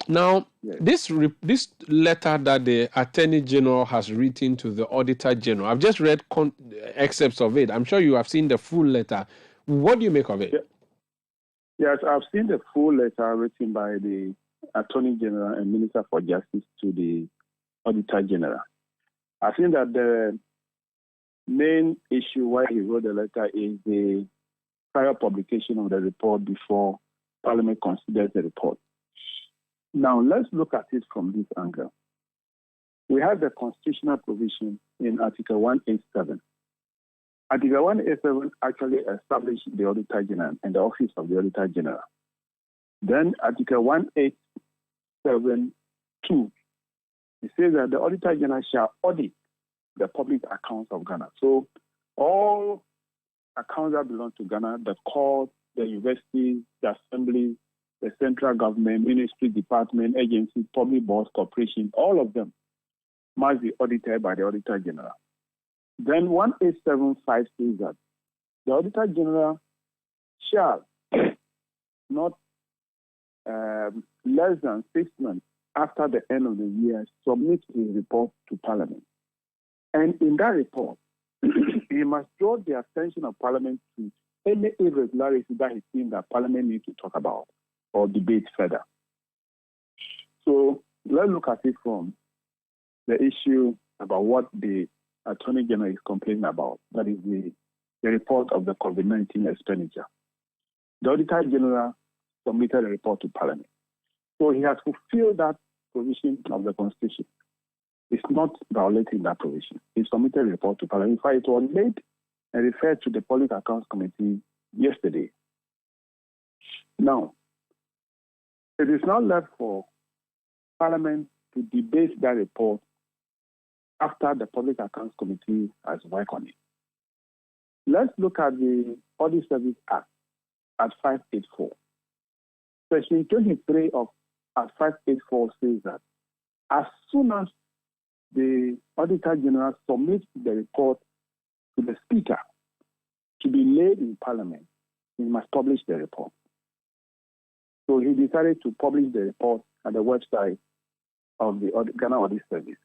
Now, Yes. this letter that the Attorney General has written to the Auditor-General, I've just read excerpts of it. I'm sure you have seen the full letter. What do you make of it? Yes, I've seen the full letter written by the Attorney General and Minister for Justice to the Auditor-General. I think that the main issue why he wrote the letter is the prior publication of the report before Parliament considers the report. Now, let's look at it from this angle. We have the constitutional provision in Article 187. Article 187 actually established the Auditor General and the Office of the Auditor General. Then Article 187(2), it says that the Auditor General shall audit the public accounts of Ghana. So all accounts that belong to Ghana, the court, the universities, the assemblies, the central government, ministry, department, agencies, public boards, corporations, all of them must be audited by the Auditor General. Then 187(5) says that the Auditor General shall not less than 6 months after the end of the year submit his report to Parliament. And in that report, he must draw the attention of Parliament to any irregularity that he thinks that Parliament needs to talk about or debate further. So let's look at it from the issue about what the Attorney General is complaining about. That is the report of the COVID-19 expenditure. The Auditor General submitted a report to Parliament. So he has fulfilled that provision of the Constitution. It's not violating that provision. He submitted a report to Parliament. In fact, it was made and referred to the Public Accounts Committee yesterday. Now, it is now left for Parliament to debate that report after the Public Accounts Committee has worked on it. Let's look at the Audit Service Act at 584. Section 23 of Act 584 says that as soon as the Auditor General submits the report to the Speaker to be laid in Parliament, he must publish the report. So he decided to publish the report at the website of the Ghana Audit Service.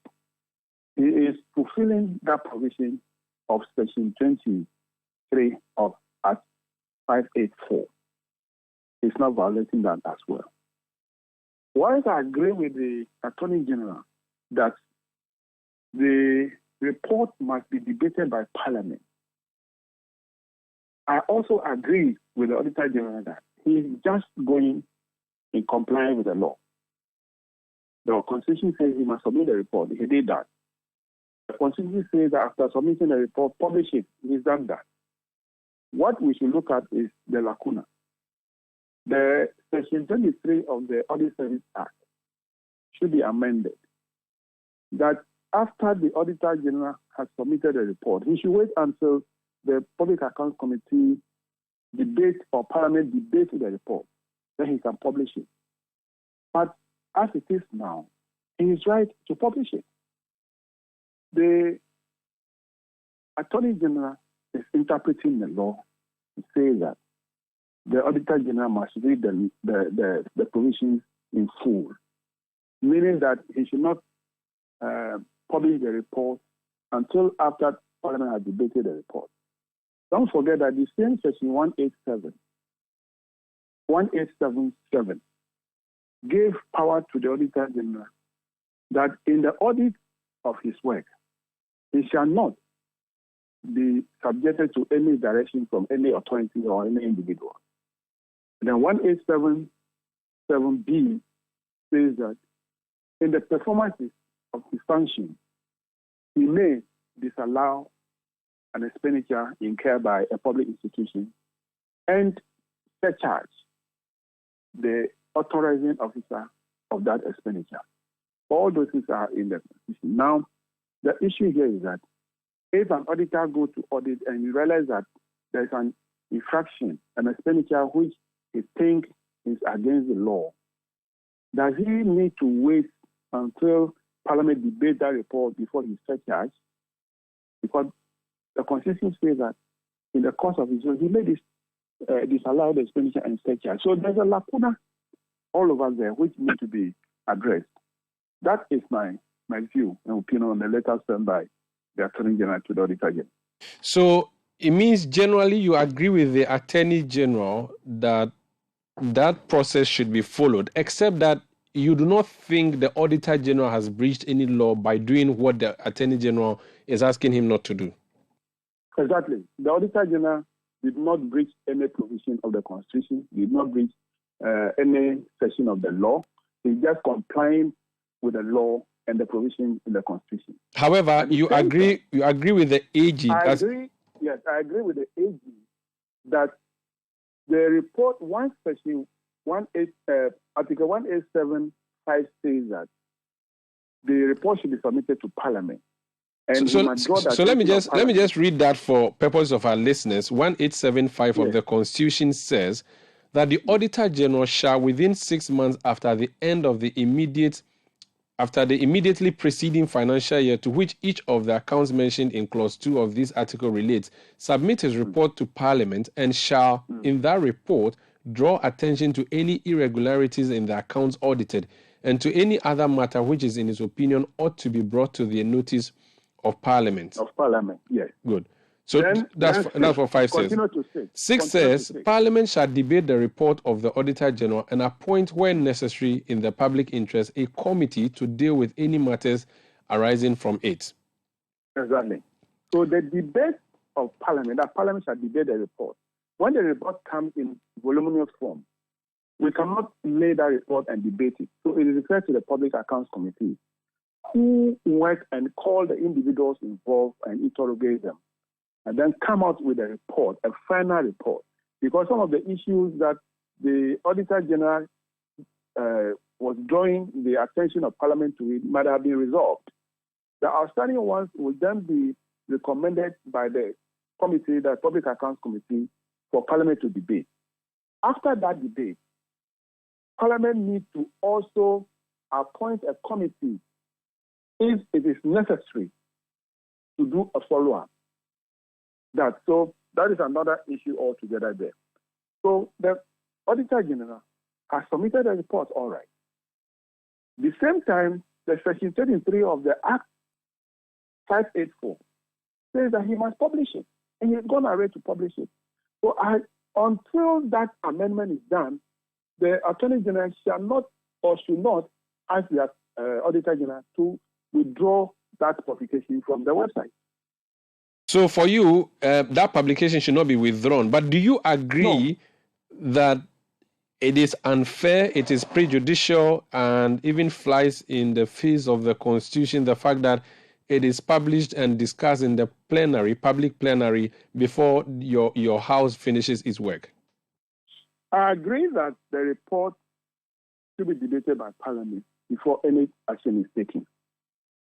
He is fulfilling that provision of Section 23 of Act 584. He's not violating that as well. Whilst I agree with the Attorney General that the report must be debated by Parliament, I also agree with the Auditor General that he is just going in compliance with the law. The Constitution says he must submit the report. He did that. The Constitution says that after submitting the report, publish it. He's done that. What we should look at is the lacuna. The Section 23 of the Audit Service Act should be amended. That after the Auditor General has submitted a report, he should wait until the Public Accounts Committee debate or Parliament debates the report. Then he can publish it. But as it is now, he is right to publish it. The Attorney General is interpreting the law to say that the Auditor General must read the provisions in full, meaning that he should not publish the report until after Parliament has debated the report. Don't forget that the same Section 187(7) gave power to the Auditor General that in the audit of his work, he shall not be subjected to any direction from any authority or any individual. And then 187(7)(b) says that in the performances of his function, he may disallow an expenditure incurred by a public institution and surcharge the authorizing officer of that expenditure. All those things are in the Constitution. Now, the issue here is that if an auditor goes to audit and you realize that there's an infraction, an expenditure which he thinks is against the law, does he need to wait until Parliament debates that report before he surcharge? Because the Constitution says that in the course of his work, he may disallow the expenditure and surcharge. So there's a lacuna all over there which need to be addressed. That is my view and opinion on the letter sent by the Attorney General to the Auditor-General. So it means generally you agree with the Attorney General that that process should be followed, except that you do not think the Auditor General has breached any law by doing what the Attorney General is asking him not to do. Exactly. The Auditor General did not breach any provision of the Constitution, did not breach any section of the law. He just complying with the law and the provision in the Constitution. However, you agree with the AG. I agree with the AG that the report, one section, Article 187.5 says that the report should be submitted to Parliament. And so let me just read that for purpose of our listeners. 1875 of the Constitution says that the Auditor General shall, within 6 months after the end of the immediately preceding financial year to which each of the accounts mentioned in clause 2 of this article relates, submit his report to Parliament and shall, in that report, draw attention to any irregularities in the accounts audited and to any other matter which is in his opinion ought to be brought to the notice of Parliament. Of Parliament, yes. Good. So that's what 5 says. 6 says, Parliament shall debate the report of the Auditor General and appoint, when necessary in the public interest, a committee to deal with any matters arising from it. Exactly. So the debate of Parliament, that Parliament shall debate the report. When the report comes in voluminous form, we cannot lay that report and debate it. So it is referred to the Public Accounts Committee, who work and call the individuals involved and interrogate them, and then come out with a report, a final report. Because some of the issues that the Auditor General was drawing the attention of Parliament to it might have been resolved. The outstanding ones will then be recommended by the committee, the Public Accounts Committee, for Parliament to debate. After that debate, Parliament needs to also appoint a committee if it is necessary to do a follow-up. That is another issue altogether there. So the Auditor General has submitted a report, all right. The same time, the Section 33 of the Act 584 says that he must publish it, and he's gone ahead to publish it. So until that amendment is done, the Attorney General shall not or should not ask the Auditor General to withdraw that publication from the website. So for you, that publication should not be withdrawn. But do you agree that it is unfair, it is prejudicial, and even flies in the face of the Constitution, the fact that it is published and discussed in the plenary, public plenary, before your house finishes its work? I agree that the report should be debated by Parliament before any action is taken.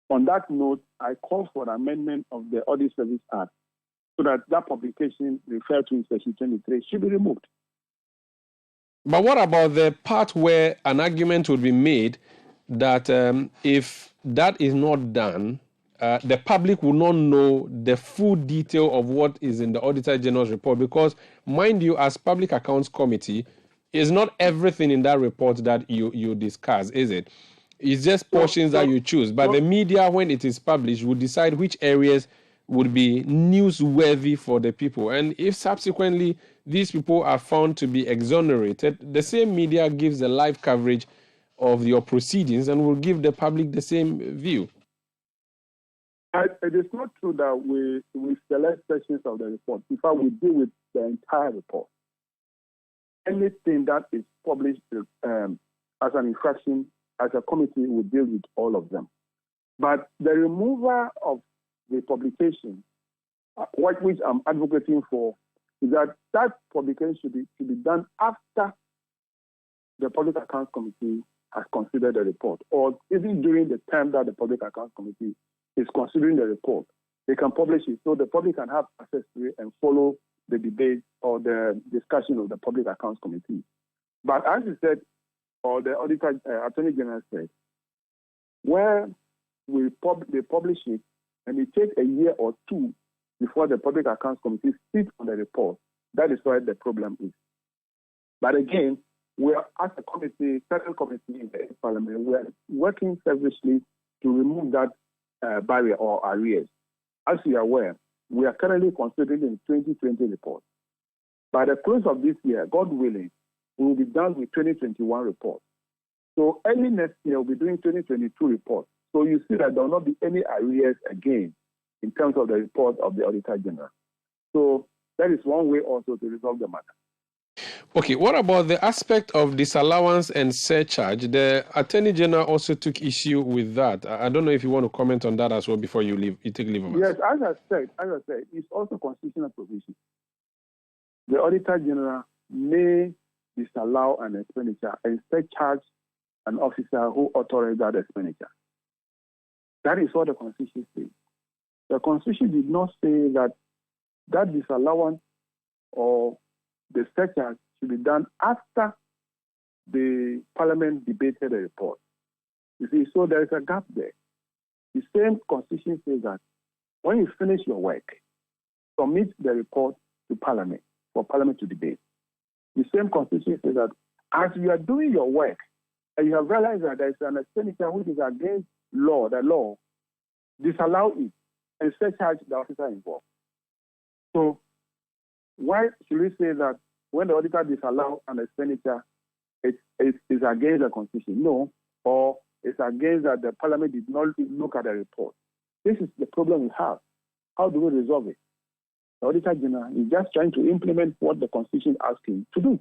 On that note, I call for an amendment of the Audit Service Act so that publication referred to in Section 23 should be removed. But what about the part where an argument would be made that if that is not done, the public will not know the full detail of what is in the Auditor General's report? Because, mind you, as Public Accounts Committee, it's not everything in that report that you discuss, is it? It's just portions that you choose. But the media, when it is published, will decide which areas would be newsworthy for the people. And if subsequently these people are found to be exonerated, the same media gives the live coverage of your proceedings and will give the public the same view. It is not true that we select sections of the report. In fact, we deal with the entire report. Anything that is published as an infraction, as a committee, we deal with all of them. But the removal of the publication, which I'm advocating for, is that publication should be done after the Public Accounts Committee has considered the report, or even during the time that the Public Accounts Committee is considering the report. They can publish it so the public can have access to it and follow the debate or the discussion of the Public Accounts Committee. But as you said, or the Attorney General said, where they publish it and it takes a year or two before the Public Accounts Committee sits on the report, that is where the problem is. But again, we are, as a committee, federal committee in the Parliament, we are working feverishly to remove that barrier or arrears. As you are aware, we are currently considering the 2020 report. By the close of this year, God willing, we will be done with 2021 report. So early next year, we'll be doing 2022 report. So you see that there will not be any arrears again in terms of the report of the Auditor-General. So that is one way also to resolve the matter. Okay, what about the aspect of disallowance and surcharge? The Attorney General also took issue with that. I don't know if you want to comment on that as well before you leave. You take leave of us. Yes, as I said, it's also constitutional provision. The Auditor General may disallow an expenditure and surcharge an officer who authorized that expenditure. That is what the Constitution says. The Constitution did not say that disallowance or the surcharge should be done after the Parliament debated the report. You see, so there is a gap there. The same Constitution says that when you finish your work, submit the report to Parliament for Parliament to debate. The same Constitution says that as you are doing your work and you have realized that there is an expenditure which is against the law, disallow it and surcharge the officer involved. So why should we say that when the auditor disallows an expenditure, it is against the Constitution? No, or it's against that the Parliament did not look at the report. This is the problem we have. How do we resolve it? The Auditor General is just trying to implement what the Constitution asks him to do.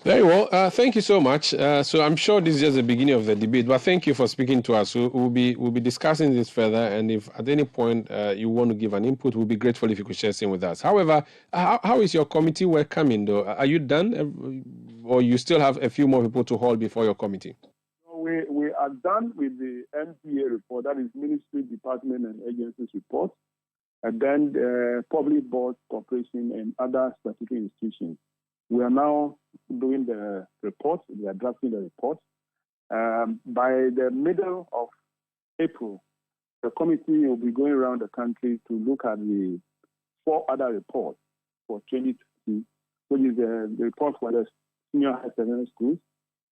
Very well. Thank you so much. So I'm sure this is just the beginning of the debate, but thank you for speaking to us. We'll be discussing this further, and if at any point you want to give an input, we'll be grateful if you could share some with us. However, how is your committee work coming, though? Are you done, or you still have a few more people to hold before your committee? We are done with the MPA report, that is Ministry, Department, and Agencies report, and then the Public Boards, Corporation, and other statutory institutions. We are now doing the report. We are drafting the report. By the middle of April, the committee will be going around the country to look at the 4 other reports for 2020, which is the report for the senior high secondary schools,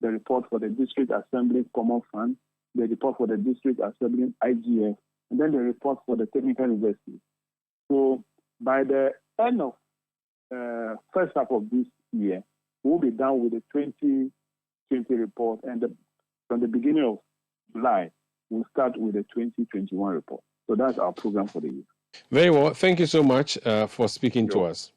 the report for the District Assembly Common Fund, the report for the District Assembly IGF, and then the report for the technical university. So by the end of first half of this year, we'll be done with the 2020 report, and from the beginning of July, we'll start with the 2021 report. So that's our program for the year. Very well. Thank you so much for speaking to us.